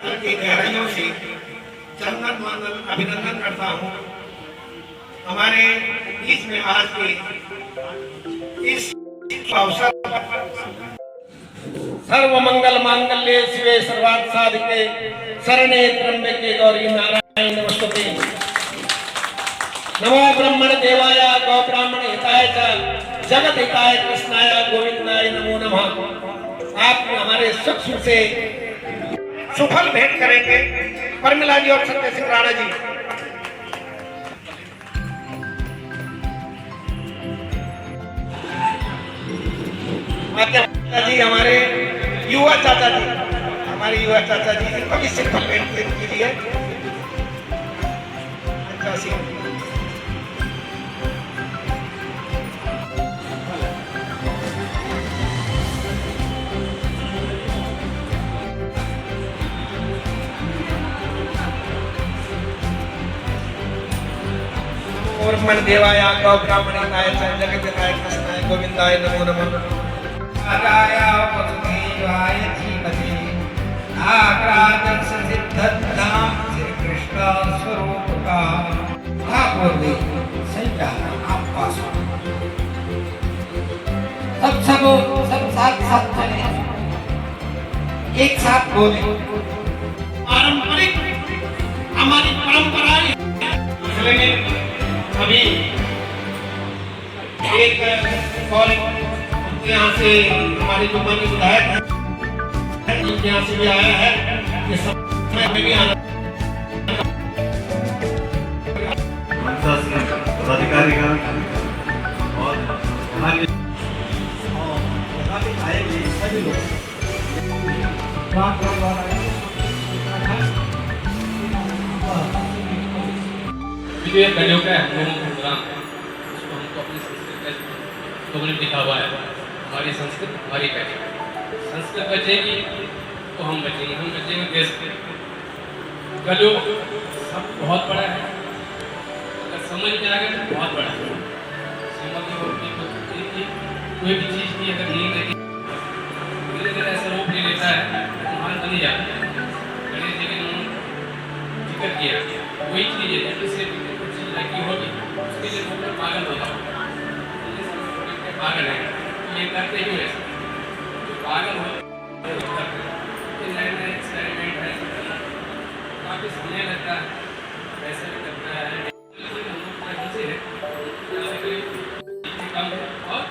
की गहराइयों से चंदन वंदन अभिनंदन करता हूँ। हमारे बीच में आज के इस अवसर सर्व मंगल मांगल्ये शिवे सर्वार्थ साधिके शरणे त्र्यंबके गौरी नारायणी नमोस्तुते। नमो ब्रह्मण देवाय गौ ब्राह्मण हिताय च जगत हिताय कृष्णाय गोविंदाय नमो नमः। आप हमारे सुख से सुफल भेंट करेंगे परमिला जी और सत्य सिंह राणा जी। जी हमारे युवा चाचा जी, हमारे युवा चाचा जी इनको भी सिंपल भेंट कीजिए। अच्छा सिंह और मन देवाय गौ ब्राह्मण हिताय च जगत हिताय कृष्णाय गोविंदाय नमो नमः। राया वसुदेवाय धीमहि नागराजस्य सिद्धधाम श्री कृष्ण स्वरूप का महापूर्वी संज्ञा आप पास सब साथ चले एक साथ बोले। पारंपरिक हमारी परंपराएं अभी एक कॉल यहाँ से हमारे जो माननीय विधायक हैं इनके यहाँ से भी आया है कि समय में भी आना पदाधिकारी का और हमारे आएंगे सभी लोग ये कलियों का हम लोगों का प्रोग्राम है, उसको हमको अपनी संस्कृत लोगों ने लिखा हुआ है। हमारी संस्कृत हमारी बचेगी, संस्कृत बचेगी तो हम बचेंगे, हम बचेंगे देश के। कलयुग सब बहुत बड़ा है, अगर समझ में आ गया तो बहुत बड़ा है। कोई भी चीज़ की अगर नींद लगी धीरे धीरे ऐसा रूप ले लेता है तो महान बनी जाता है। गणेश जी ने जिक्र किया वही चीज़ है जिससे चीज़ लगी होगी उसके लिए लोग पागल होगा, पागल है ये करते ही वैसे तो पागल हो नए नए एक्सपेरिमेंट है काफ़ी समय लगता है, पैसे भी लगता है कम और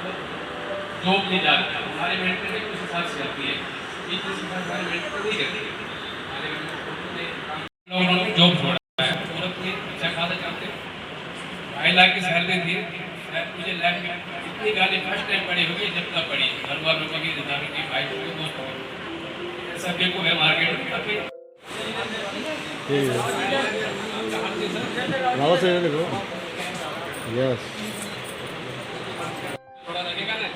जॉब नहीं जाता। हमारे मेंटेन कुछ हिसाब से चलती है, बीच हमारे मेंटेन नहीं करती है। हमारे लोगों ने जॉब छोड़ा है, सूरत में अच्छा खासा चलते 2.5 लाख की सैलरी थी। मुझे लाइफ में इतनी गाली फर्स्ट टाइम पड़ी होगी जब तक पड़ी घर वालों की रिश्तेदारों की भाई की दोस्तों की सब देखो है मार्केट में काफ़ी थोड़ा लगेगा ना।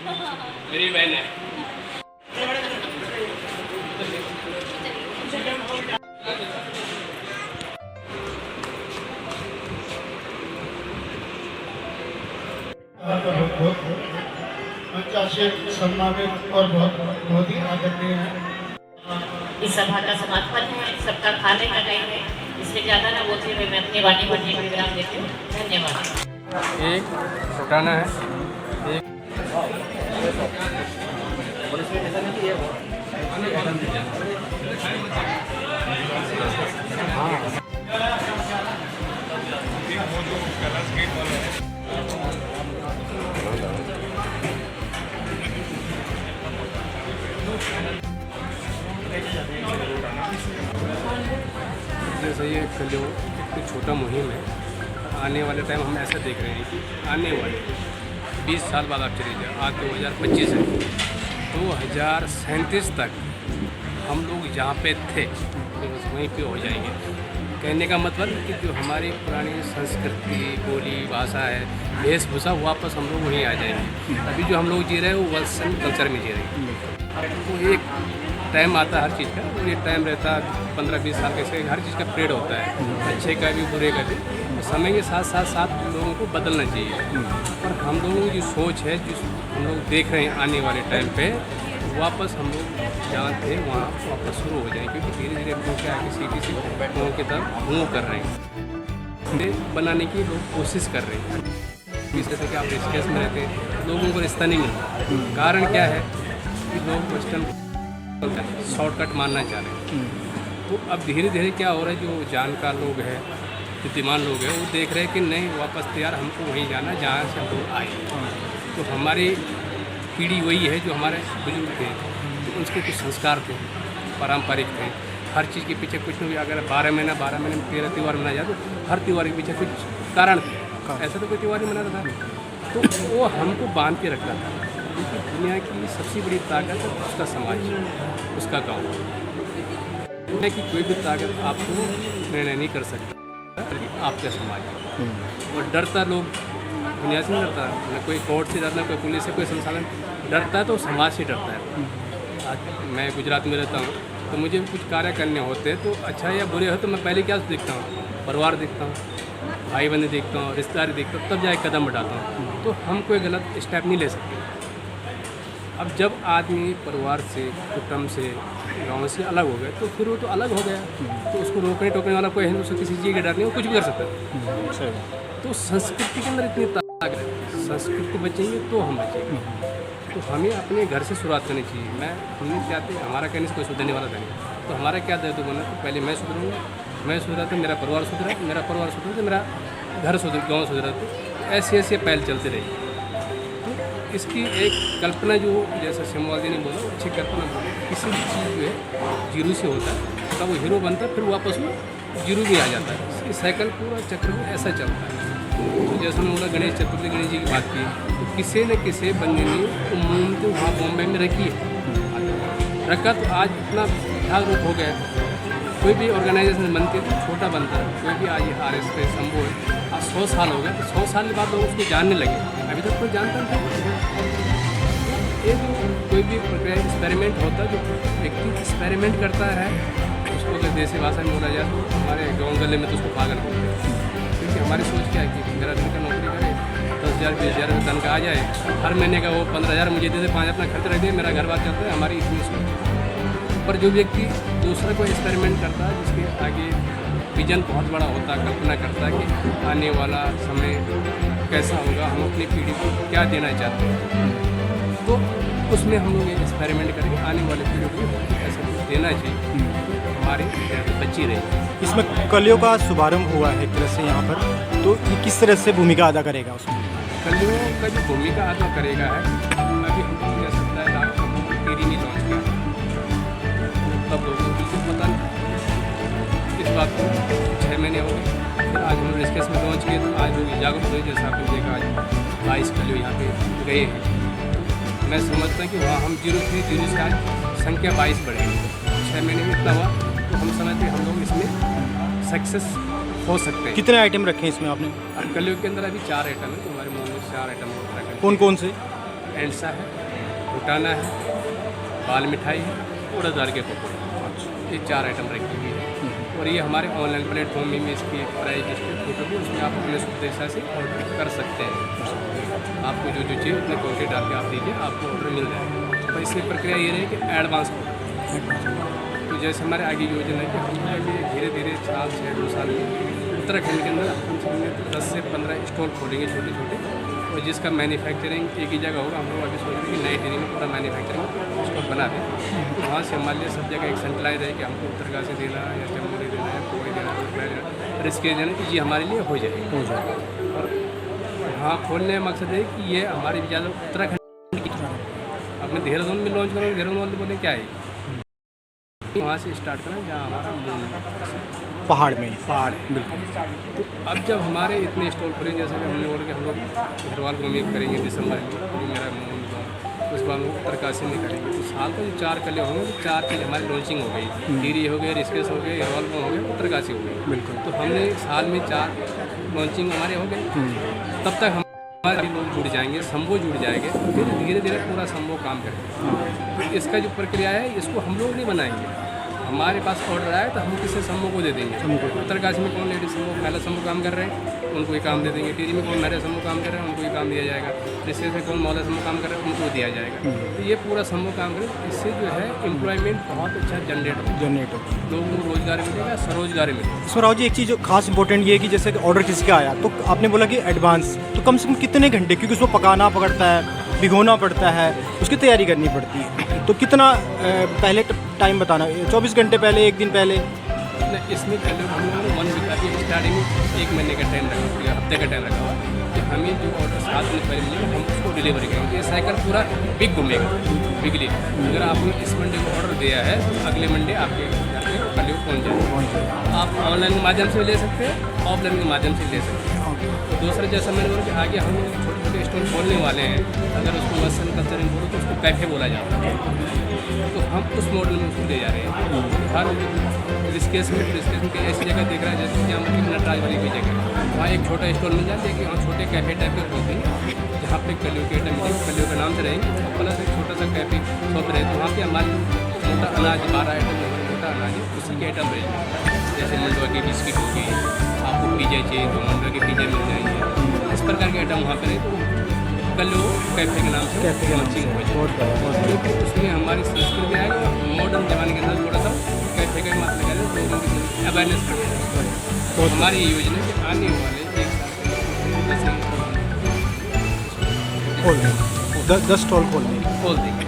मेरी बहन है सम्मानित और बहुत ही आदरणीय है। इस सभा का समापन है, सबका खाने का टाइम है, इससे ज़्यादा ना बोलते हुए मैं अपनी वाणी भरने का विराम देती हूँ। धन्यवाद। एक छुटाना है एक जैसे ये कलियो एक छोटा मुहिम है। आने वाले टाइम हम ऐसा देख रहे हैं कि आने वाले 20 साल बाद आप चले जाए, आज 2025 है, 2037 तक हम लोग जहाँ पे थे बस वहीं पे हो जाएंगे। कहने का मतलब कि जो हमारी पुरानी संस्कृति बोली भाषा है वेशभूषा वापस हम लोग वहीं आ जाएंगे। अभी जो हम लोग जी रहे हैं वो वेस्टर्न कल्चर में जी रहे हैं। तो एक टाइम आता है हर चीज़ का, और ये टाइम रहता है 15-20 साल कैसे हर चीज़ का पीरियड होता है, अच्छे का भी बुरे का भी। तो समय के साथ साथ साथ लोगों को बदलना चाहिए। और हम लोगों की जो सोच है जो हम लोग देख रहे हैं आने वाले टाइम पे वापस हम लोग जहाँ थे वहाँ वापस शुरू हो जाएं, क्योंकि धीरे धीरे हम लोग क्या है कि सिटी से गाँव की तरफ मूव कर रहे हैं। ये बनाने की लोग कोशिश कर रहे हैं। इस तरह से कि आप रिस्केस में रहते हैं, लोगों को रिश्ता नहीं मिलता। कारण क्या है कि लोग वेस्टर्न शॉर्टकट मानना चाह रहे हैं। तो अब धीरे धीरे क्या हो रहा है, जो जानकार लोग हैं, बुद्धिमान लोग हैं, वो देख रहे हैं कि नहीं, वापस तो यार हमको वहीं जाना जहाँ से हम लोग आए। तो हमारी पीढ़ी वही है जो हमारे बुजुर्ग थे, तो उसके कुछ संस्कार थे, पारंपरिक थे। हर चीज़ के पीछे कुछ न कुछ, अगर 12 महीने में 13 त्यौहार मनाया जाए तो हर त्यौहार के पीछे कुछ कारण थे। ऐसा तो कोई त्यौहार ही मनाता था। तो वो हमको बांध के रखता था, क्योंकि दुनिया की सबसे बड़ी ताकत है उसका समाज, उसका गाँव। दुनिया की कोई भी ताकत आपको निर्णय नहीं कर सकती, आपका समाज। और डरता लोग दुनिया से नहीं डरता, न कोई कोर्ट से डरना, कोई पुलिस से, कोई संसाधन डरता है, तो समाज से डरता है। आज मैं गुजरात में रहता हूँ, तो मुझे कुछ कार्य करने होते हैं, तो अच्छा या बुरे हो तो मैं पहले क्या देखता हूँ, परिवार देखता हूँ, भाई बहन देखता हूँ, रिश्तेदारी देखता हूँ, तब जाके कदम बढ़ाता हूँ। तो हम कोई गलत स्टेप नहीं ले सकते। अब जब आदमी परिवार से, कुटुंब से, गाँव से अलग हो गए, तो फिर वो तो अलग हो गया, तो उसको रोकने टोकने वाला कोई है, उसको किसी चीज़ का डर नहीं, वो कुछ भी कर सकता है। तो संस्कृति के अंदर इतनी ताकत है, संस्कृति बचेंगे तो हम बचेंगे। तो हमें अपने घर से शुरुआत करनी चाहिए। हमने क्या थे, हमारा कहने से कोई सुधरने वाला था नहीं, तो हमारा क्या दायित्व बना, तो पहले मैं सुधरूँगा, मैं सुधरा तो मेरा परिवार सुधरा, मेरा परिवार सुधरा तो मेरा घर सुधर, गाँव सुधरा। तो ऐसे ऐसे पहल चलती रही। तो इसकी एक कल्पना जो, जैसे सिमवादी ने बोला, अच्छी कल्पना बोली, किसी भी चीज़ जो है जीरो से होता है, तब वो हीरो बनता है, फिर वापस वो जीरो भी आ जाता है। इस साइकिल पूरा चक्र में ऐसा चलता है। तो जैसे उन्होंने बोला गणेश चतुर्थी, गणेश जी की बात की, तो किसी न किसी बंदे ने वो मूर्ति वहाँ बॉम्बे में रखी है, रखा, तो आज इतना ढाल रूप हो गया। कोई भी ऑर्गेनाइजेशन बनती है तो छोटा बनता है। कोई भी आज RSS शंभू है, आज 100 साल हो गए, तो 100 साल के बाद लोग उसको जानने लगे, अभी तक कोई जानता नहीं था। ये जो कोई भी प्रक्रिया एक्सपेरिमेंट होता है, जो व्यक्ति एक्सपेरिमेंट करता है, उसको अगर देसी भाषा में बोला जाए तो हमारे गाँव गले में तो उसको पागल बोलते हैं। क्योंकि हमारी सोच क्या है कि मेरा दिन का नौकरी करे, 10,000 20,000 रुपये तनख्वाह आ जाए, हर महीने का वो 15,000 मुझे दे दे, 5 अपना खर्च रख दे, मेरा घर बार चलता है, हमारी इतनी सोच है। पर जो व्यक्ति दूसरे को एक्सपेरिमेंट करता है, जिसके आगे विजन बहुत बड़ा होता है, कल्पना करता है कि आने वाला समय कैसा होगा, हम अपनी पीढ़ी को क्या देना चाहते हैं, तो उसमें हम लोग एक्सपेरिमेंट करके आने वाले पीढ़ी को ऐसा देना चाहिए, हमारी बच्ची रही। इसमें कलियों का शुभारंभ हुआ है एक तरह से यहाँ पर, तो ये किस तरह से भूमिका अदा करेगा उसमें? कलियों का जो भूमिका अदा करेगा है, अभी हम कह सकता है लाख टीवी नहीं लॉन्च किया, तब लोगों को बिल्कुल पता नहीं। इस बात को 6 महीने हो गए, फिर आज हम रिस्केस में लॉन्च किए, तो आज लोग जागरूक हुए। जैसा आपने देखा, आज 22 कलियों यहाँ पे गए हैं। मैं समझता हूँ कि वहाँ हम 0 से आज संख्या 22 बढ़ गई। 6 महीने में इतना हुआ, तो हम समझते हैं हम लोग इसमें सक्सेस हो सकते हैं। कितने आइटम रखे हैं इसमें आपने? कलियों के अंदर अभी 4 आइटम है, हमारे मुँह में 4 आइटम रखे। कौन कौन से? एंडसा है, भुटाना है, बाल मिठाई है, उड़द दाल के पकौड़े, ये 4 आइटम रखी हुई है। और ये हमारे ऑनलाइन प्लेटफॉर्म में इसकी प्राइस लिस्ट फोटो भी, उसमें आप अपने सुविधा से ऑर्डर कर सकते हैं। आपको जो जो चाहिए उतने क्वांटिटी डाल के आप दीजिए, आपको ऑर्डर मिल जाएगा। तो इसकी प्रक्रिया ये रही कि एडवांस, तो जैसे हमारे आगे योजना है कि हम आगे धीरे धीरे 2 साल में उत्तराखंड के अंदर हम 10 से 15 स्टॉल खोलेंगे, छोटे छोटे, और जिसका मैन्युफैक्चरिंग एक ही जगह होगा। हम लोग अभी सोच रहे हैं कि नई दिल्ली में पूरा मैन्युफैक्चरिंग स्टॉल बना दें, तो वहाँ से हमारे लिए सब जगह एक सेंट्रलाइज है कि हमको उत्तरकाशी देना है, या चमोली देना है, कोई देना है, रिस्केज देना है, ये हमारे लिए हो जाएगा। और हाँ, खोलने का मकसद है कि ये हमारी ज़्यादा उत्तराखंड की, अपने देहरादून में लॉन्च करोगे, देहरादून वाले बोले क्या है, वहाँ से स्टार्ट करें जहाँ हमारा पहाड़ में बिल्कुल। तो अब जब हमारे इतने स्टॉल खुले, जैसे कि हमने बोला कि हम लोग घरवाल को उम्मीद करेंगे दिसंबर में, जो मेरा उस बार हम लोग उत्तरकाशी में करेंगे, तो साल का जो 4 कले होंगे, तो 4 चीज़ हमारी लॉन्चिंग हो गई। टीरी हो गए, रिस्केस हो गए, घरवाल को हो गए, उत्तरकाशी हो गई। बिल्कुल। तो हमने साल में 4 लॉन्चिंग हमारे हो गए। तब तक हमारे लोग जुड़ जाएंगे, संभव जुड़ जाएंगे, फिर धीरे धीरे पूरा संभव काम करेगा। तो इसका जो प्रक्रिया है, इसको हम लोग नहीं बनाएंगे, हमारे पास ऑर्डर आए तो हम किसी समूह को दे देंगे। उत्तरकाशी में कौन लेडीज समूह, महिला समूह काम कर रहे हैं, उनको ये काम दे देंगे। टिहरी में कौन महिला समूह काम कर रहे हैं, उनको ये काम दिया जाएगा। ऋषिकेश में कौन मौला समूह काम कर रहे हैं, उनको दिया जाएगा। तो ये पूरा समूह काम करे, इससे जो है एम्प्लॉयमेंट बहुत अच्छा जनरेट हो, लोगों को रोजगार मिलेगा, स्वरोजगार मिलेगा। इसमें राव जी एक चीज़ जो खास इंपॉर्टेंट ये है कि जैसे कि ऑर्डर किसी का आया तो आपने बोला कि एडवांस, तो कम से कम कितने घंटे, क्योंकि उसको पकाना पड़ता है, भिगोना पड़ता है, उसकी तैयारी करनी पड़ती है, तो कितना पहले टाइम बताना, 24 घंटे पहले, एक दिन पहले? इसमें पहले हम लोगों ने 1 वीक अभी स्टार्टिंग में 1 महीने का टाइम रखा हुआ, हफ्ते का टाइम रखा हुआ कि हमें जो ऑर्डर 7 दिन पहले मिलेगा हम उसको डिलीवरी करेंगे। ये साइकिल पूरा वीक घूमेगा वीकली। अगर आपने इस मंडे को ऑर्डर दिया है तो अगले मंडे आपके घर पे कल पहुँच जाएगा। आप ऑनलाइन के माध्यम से ले सकते हैं, ऑफलाइन के माध्यम से ले सकते हैं। तो दूसरा जैसा मैंने बोला कि आगे हम लोग छोटे छोटे स्टोर खोलने वाले हैं, अगर उसको वेस्टर्न कल्चर इन बोलो तो उसको कैफे बोला जाता है, तो हम उस मॉडल में उसको ले जा रहे हैं। हर ऋषिकेश में ऐसी जगह देख रहा है जैसे कि हम नटराज वाली कोई जगह, वहाँ एक छोटा स्टोर मिल जाता है कि वहाँ छोटे कैफे टाइप के खोलते हैं जहाँ पे कलियों के आइटम मिलेंगे, कलियों के नाम से रहेंगे, प्लस एक छोटा सा कैफे शॉप रहे तो वहाँ पे हमारे मोटा अनाज 12 आइटम मोटा अनाज है उसी के आइटम रहेंगे। जैसे मंडवा की बिस्किट हो गई, आपको पिज़्ज़ा चाहिए तो मंडवा के पिज़्ज़ा मिल जाएंगे, इस प्रकार के आइटम वहाँ पर रहे तो कलो कैफे के नाम से लॉन्चिंग हो जाए। उसमें हमारी संस्कृति आएगी, मॉडर्न जमाने के अंदर थोड़ा सा कैफे का मात लगा दें, लोगों की अवेयरनेस करते हैं। तो हमारी ये योजना कि आने वाले 1 साल खोल देंगे, 10 स्टॉल खोल देंगे।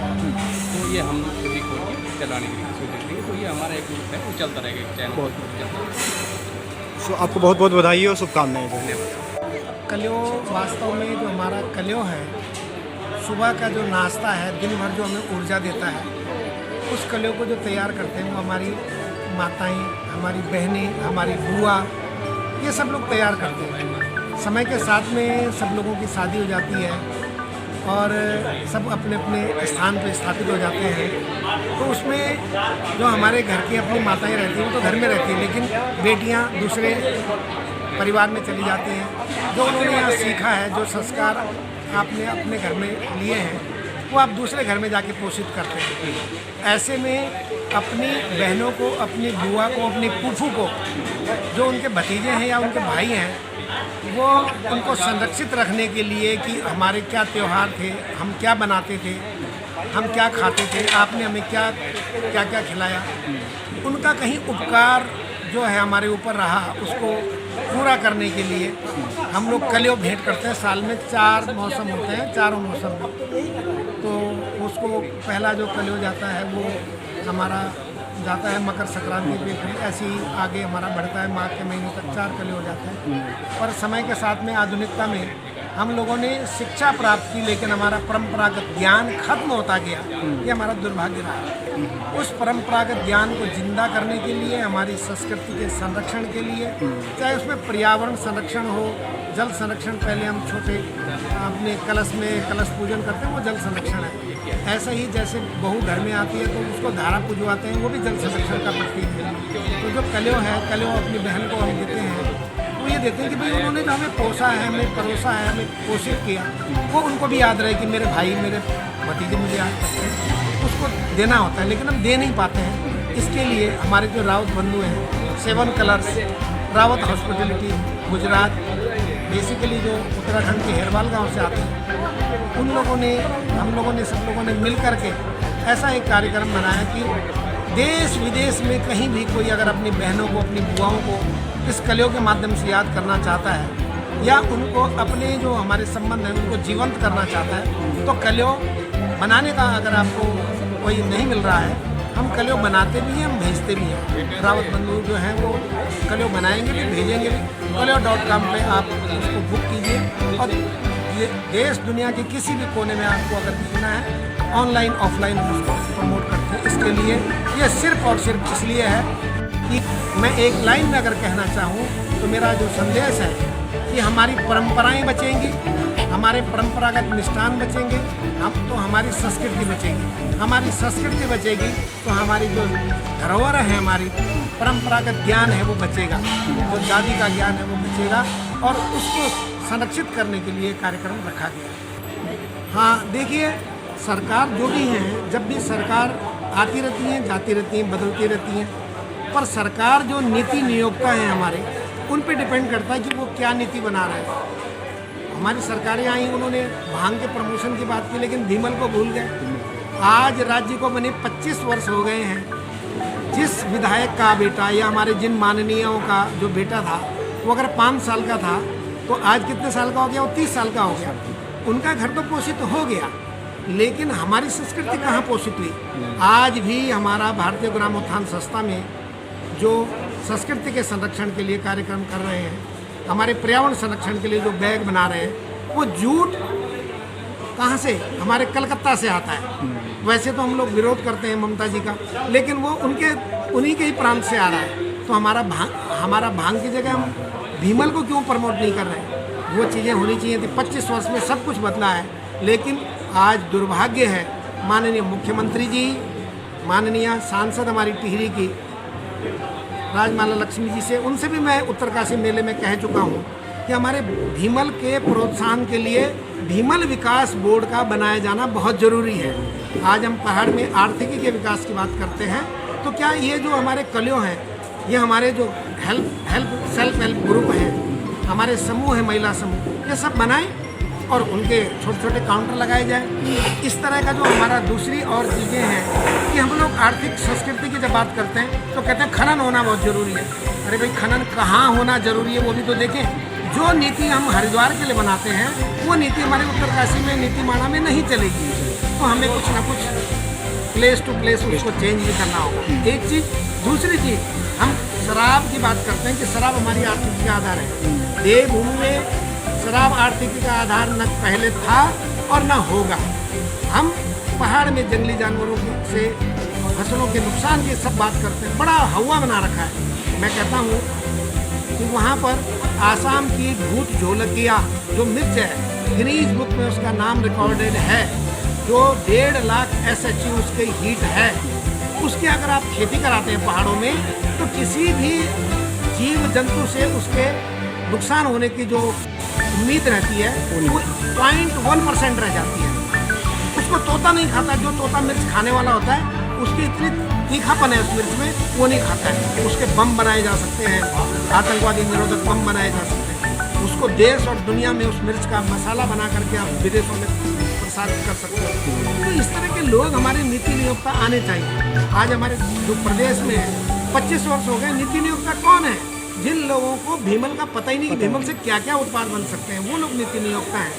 तो ये हम लोग खुद ही खोल के चलाने की कोशिश करेंगे। तो ये हमारा एक ग्रुप है, वो चलता रहेगा, एक चैनल चलता रहेगा। सो आपको बहुत बहुत बधाई और शुभकामनाएं। धन्यवाद। कलियो वास्तव में जो हमारा कलियो है, सुबह का जो नाश्ता है, दिन भर जो हमें ऊर्जा देता है, उस कलियो को जो तैयार करते हैं वो हमारी माताएं, हमारी बहनें, हमारी बुआ, ये सब लोग तैयार करते हैं। समय के साथ में सब लोगों की शादी हो जाती है और सब अपने अपने स्थान पर स्थापित हो जाते हैं, तो उसमें जो हमारे घर की अपनी माताएं रहती हैं वो तो घर में रहती हैं, लेकिन बेटियां दूसरे परिवार में चली जाती हैं। जो उन्होंने यहाँ सीखा है, जो संस्कार आपने अपने घर में लिए हैं, वो आप दूसरे घर में जाके पोषित करते हैं। ऐसे में अपनी बहनों को, अपनी बुआ को, अपनी फूफू को, जो उनके भतीजे हैं या उनके भाई हैं, वो उनको संरक्षित रखने के लिए कि हमारे क्या त्यौहार थे, हम क्या बनाते थे, हम क्या खाते थे, आपने हमें क्या क्या क्या खिलाया, उनका कहीं उपकार जो है हमारे ऊपर रहा, उसको पूरा करने के लिए हम लोग कलियो भेंट करते हैं। साल में 4 मौसम होते हैं, चारों मौसम में, तो उसको पहला जो कलियो जाता है वो हमारा जाता है मकर संक्रांति पे, फिर ऐसे ही आगे हमारा बढ़ता है, माघ के महीने तक 4 कलियो हो जाते हैं। और समय के साथ में आधुनिकता में हम लोगों ने शिक्षा प्राप्त की, लेकिन हमारा परंपरागत ज्ञान खत्म होता गया, ये हमारा दुर्भाग्य रहा। उस परंपरागत ज्ञान को जिंदा करने के लिए, हमारी संस्कृति के संरक्षण के लिए, चाहे उसमें पर्यावरण संरक्षण हो, जल संरक्षण, पहले हम छोटे अपने कलश में कलश पूजन करते हैं, वो जल संरक्षण है। ऐसा ही जैसे बहू घर में आती है तो उसको धारा पूजवाते हैं, वो भी जल संरक्षण का प्रतीक है। तो जो कलियो है, कलियो अपनी बहन को हम देते हैं, वो ये देते हैं कि भाई उन्होंने जो हमें पोसा है, हमें परोसा है, हमें पोषित किया, वो उनको भी याद रहे कि मेरे भाई, मेरे भतीजे मुझे याद करते हैं, उसको देना होता है, लेकिन हम दे नहीं पाते हैं। इसके लिए हमारे जो रावत बंधु हैं, 7 colours, Rawat hospitality, Gujarat, basically जो उत्तराखंड के हेरवाल गांव से आते हैं, उन लोगों ने, हम लोगों ने, सब लोगों ने मिल कर के ऐसा एक कार्यक्रम बनाया कि देश विदेश में कहीं भी कोई अगर अपनी बहनों को, अपनी बुआओं को इस कलियों के माध्यम से याद करना चाहता है, या उनको अपने जो हमारे संबंध हैं उनको जीवंत करना चाहता है, तो कलियों बनाने का अगर आपको कोई नहीं मिल रहा है, हम कलियों बनाते भी हैं, हम भेजते भी हैं। रावत बंधु जो हैं वो कलियों बनाएंगे भी, भेजेंगे भी। कलियो.com पे आप उसको बुक कीजिए, और ये देश दुनिया के किसी भी कोने में आपको अगर भेजना है, ऑनलाइन ऑफलाइन उसको प्रमोट करते हैं। इसके लिए ये सिर्फ और सिर्फ इसलिए है कि मैं एक लाइन में अगर कहना चाहूँ तो मेरा जो संदेश है कि हमारी परंपराएं बचेंगी, हमारे परंपरागत मिष्ठान बचेंगे, हम तो हमारी संस्कृति बचेगी। हमारी संस्कृति बचेगी तो हमारी जो धरोहर है, हमारी परंपरागत ज्ञान है वो बचेगा, जो दादी का ज्ञान है वो बचेगा, और उसको संरक्षित करने के लिए कार्यक्रम रखा गया। हाँ देखिए, सरकार जो भी है, जब भी सरकार आती रहती हैं, जाती रहती हैं, बदलती रहती हैं, पर सरकार जो नीति नियोक्ता हैं हमारे, उन पे डिपेंड करता है कि वो क्या नीति बना रहे हैं। हमारी सरकारें आई, उन्होंने भांग के प्रमोशन की बात की, लेकिन भीमल को भूल गए। आज राज्य को बने 25 वर्ष हो गए हैं। जिस विधायक का बेटा या हमारे जिन माननीयों का जो बेटा था, वो अगर 5 साल का था तो आज कितने साल का हो गया? वो 30 साल का हो गया। उनका घर तो पोषित हो गया, लेकिन हमारी संस्कृति कहाँ पोषित हुई? आज भी हमारा भारतीय ग्रामोत्थान संस्था में जो संस्कृति के संरक्षण के लिए कार्यक्रम कर रहे हैं, हमारे पर्यावरण संरक्षण के लिए जो बैग बना रहे हैं, वो जूट कहाँ से? हमारे कलकत्ता से आता है। वैसे तो हम लोग विरोध करते हैं ममता जी का, लेकिन वो उन्हीं के ही प्रांत से आ रहा है। तो हमारा भांग की जगह हम भीमल को क्यों प्रमोट नहीं कर रहे हैं? वो चीज़ें होनी चाहिए थी। 25 वर्ष में सब कुछ बदला है, लेकिन आज दुर्भाग्य है माननीय मुख्यमंत्री जी, माननीय सांसद हमारी टिहरी की राजमाला लक्ष्मी जी से, उनसे भी मैं उत्तरकाशी मेले में कह चुका हूँ कि हमारे भीमल के प्रोत्साहन के लिए भीमल विकास बोर्ड का बनाया जाना बहुत ज़रूरी है। आज हम पहाड़ में आर्थिकी के विकास की बात करते हैं, तो क्या ये जो हमारे कलियों हैं, ये हमारे जो सेल्फ हेल्प ग्रुप हैं, हमारे समूह हैं, महिला समूह, ये सब बनाएं और उनके छोटे छोटे काउंटर लगाए जाए। इस तरह का जो हमारा दूसरी और चीज़ें हैं कि हम लोग आर्थिक संस्कृति की जब बात करते हैं तो कहते हैं खनन होना बहुत ज़रूरी है। अरे भाई, खनन कहाँ होना ज़रूरी है वो भी तो देखें। जो नीति हम हरिद्वार के लिए बनाते हैं, वो नीति हमारे उत्तरकाशी में नीतिमाला में नहीं चलेगी। तो हमें कुछ ना कुछ प्लेस टू प्लेस उसको चेंज भी करना होगा। एक चीज़। दूसरी चीज़, हम शराब की बात करते हैं कि शराब हमारी आर्थिकी का आधार है। देवभूमि में शराब आर्थिकी का आधार न पहले था और न होगा। हम पहाड़ में जंगली जानवरों से फसलों के नुकसान की सब बात करते हैं, बड़ा हवा बना रखा है। मैं कहता हूँ कि वहाँ पर आसाम की भूत झोलकिया जो मिर्च है, गिनीज बुक में उसका नाम रिकॉर्डेड है, जो 1.5 लाख SHU उसके हीट है। उसकी अगर आप खेती कराते हैं पहाड़ों में, तो किसी भी जीव जंतु से उसके नुकसान होने की जो उम्मीद रहती है वो 0.1% रह जाती है। उसको तोता नहीं खाता। जो तोता मिर्च खाने वाला होता है, उसकी इतनी तीखापन है उस मिर्च में, वो नहीं खाता है। उसके बम बनाए जा सकते हैं, आतंकवादी निरोधक बम बनाए जा सकते हैं। उसको देश और दुनिया में उस मिर्च का मसाला बना करके आप विदेशों में प्रसारित कर सकते हो। तो इस तरह के लोग हमारे नीति नियोक्ता आने चाहिए। आज हमारे जो प्रदेश में 25 वर्ष हो गए, नीति नियोक्ता कौन है? जिन लोगों को भीमल का पता ही नहीं कि भीमल से क्या क्या उत्पाद बन सकते हैं, वो लोग नीति नियोक्ता हैं।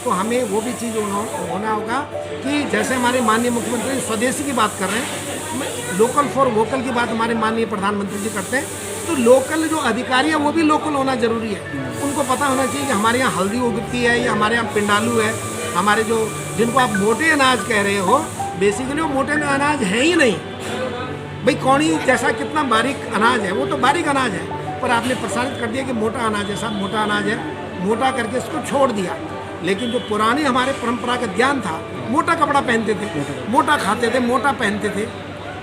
तो हमें वो भी चीज़ होना होगा कि जैसे हमारे माननीय मुख्यमंत्री स्वदेशी की बात कर रहे हैं, लोकल फॉर वोकल की बात हमारे माननीय प्रधानमंत्री जी करते हैं, तो लोकल जो अधिकारी है वो भी लोकल होना जरूरी है। उनको पता होना चाहिए कि हमारे यहाँ हल्दी उगती है या हमारे यहाँ पिंडालू है। हमारे जो जिनको आप मोटे अनाज कह रहे हो, बेसिकली वो मोटे अनाज है ही नहीं। भाई कौड़ी जैसा कितना बारीक अनाज है, वो तो बारीक अनाज है, पर आपने प्रसारित कर दिया कि मोटा अनाज है। साहब, मोटा अनाज है, मोटा करके इसको छोड़ दिया। लेकिन जो पुराने हमारे परंपरागत ज्ञान था, मोटा कपड़ा पहनते थे, मोटा खाते थे, मोटा पहनते थे,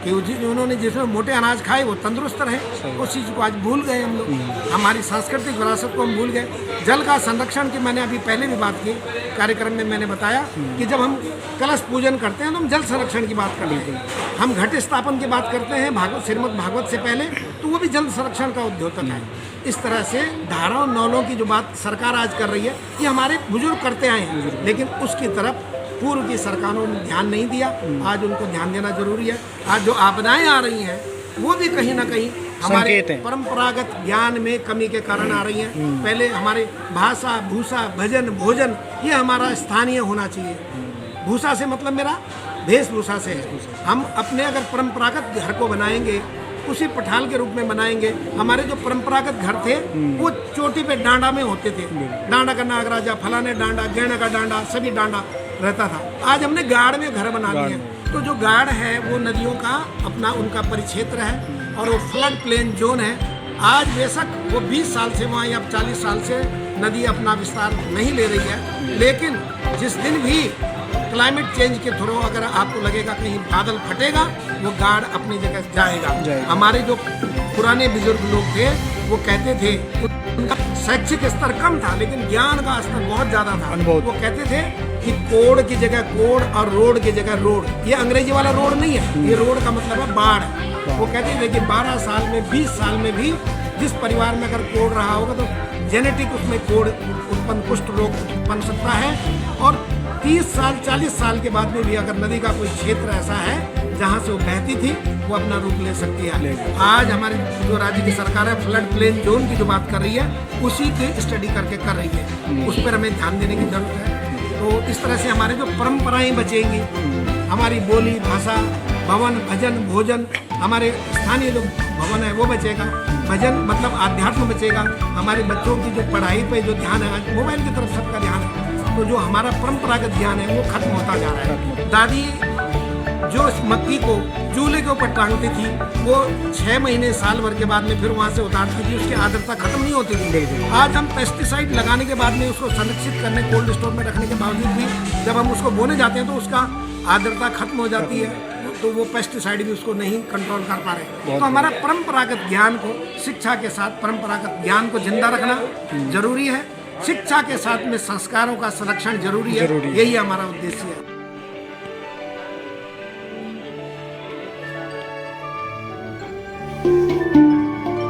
कि उन्होंने जिसमें मोटे अनाज खाए वो तंदुरुस्त रहे। उस चीज़ को आज भूल गए हम लोग। हमारी सांस्कृतिक विरासत को हम भूल गए। जल का संरक्षण की मैंने अभी पहले भी बात की, कार्यक्रम में मैंने बताया कि जब हम कलश पूजन करते हैं तो हम जल संरक्षण की बात करते हैं। हम घट स्थापन की बात करते हैं श्रीमद् भागवत से पहले, तो वो भी जल संरक्षण का उद्योतक है। इस तरह से धाराओं नौलों की जो बात सरकार आज कर रही है, ये हमारे बुजुर्ग करते आए हैं, लेकिन उसकी तरफ पूर्व की सरकारों ने ध्यान नहीं दिया। आज उनको ध्यान देना जरूरी है। आज जो आपदाएं आ रही हैं, वो भी कहीं ना कहीं हमारे परंपरागत ज्ञान में कमी के कारण आ रही हैं। पहले हमारे भाषा, भूषा, भजन, भोजन, ये हमारा स्थानीय होना चाहिए। भूषा से मतलब मेरा वेशभूषा से है। हम अपने अगर परंपरागत घर को बनाएंगे, उसी पठाल के रूप में बनाएंगे। हमारे जो परंपरागत घर थे वो चोटी पे डांडा में होते थे। डांडा का नागराजा, फलाने डांडा, गेंडा का डांडा, सभी डांडा रहता था। आज हमने गाड़ में घर बना लिए। तो जो गाड़ है वो नदियों का अपना उनका परिक्षेत्र है और वो फ्लड प्लेन जोन है। आज बेशक वो 20 साल से वहाँ या 40 साल से नदी अपना विस्तार नहीं ले रही है, लेकिन जिस दिन भी क्लाइमेट चेंज के थ्रू अगर आपको लगेगा कहीं बादल फटेगा, वो गाड़ अपनी जगह जाएगा। हमारे जो पुराने बुजुर्ग लोग थे वो कहते थे, उनका शैक्षिक स्तर कम था लेकिन ज्ञान का स्तर बहुत ज़्यादा था। वो कहते थे कि कोड़ की जगह कोड़ और रोड की जगह रोड। ये अंग्रेजी वाला रोड नहीं है, ये रोड का मतलब है बाढ़। वो कहते थे कि 12 साल में 20 साल में भी जिस परिवार में अगर कोड़ रहा होगा तो जेनेटिक उसमें कोड़ उत्पन्न, कुष्ठ रोग उत्पन्न सकता है। और 30 साल 40 साल के बाद में भी अगर नदी का कोई क्षेत्र ऐसा है जहाँ से वो बहती थी, वो अपना रूप ले सकती है। आज हमारी जो राज्य की सरकार है फ्लड प्लेन जोन की जो बात कर रही है, उसी की स्टडी करके कर रही है। उस पर हमें ध्यान देने की जरूरत है। तो इस तरह से हमारे जो परंपराएं बचेंगी, हमारी बोली भाषा, भवन भजन भोजन, हमारे स्थानीय जो भवन है वो बचेगा, भजन मतलब आध्यात्म बचेगा। हमारे बच्चों की जो पढ़ाई पे जो ध्यान है, आज मोबाइल की तरफ सबका ध्यान है, तो जो हमारा परंपरागत ज्ञान है वो खत्म होता जा रहा है। दादी जो इस मक्की को चूल्हे के ऊपर टांगती थी, वो 6 महीने साल भर के बाद में फिर वहाँ से उतारती थी, उसकी आर्द्रता खत्म नहीं होती थी। आज हम पेस्टिसाइड लगाने के बाद में उसको संरक्षित करने, कोल्ड स्टोर में रखने के बावजूद भी जब हम उसको बोने जाते हैं तो उसका आर्द्रता खत्म हो जाती है, तो वो पेस्टिसाइड भी उसको नहीं कंट्रोल कर पा रहे। तो हमारा परंपरागत ज्ञान को, शिक्षा के साथ परंपरागत ज्ञान को जिंदा रखना जरूरी है। शिक्षा के साथ में संस्कारों का संरक्षण जरूरी है। यही हमारा उद्देश्य है।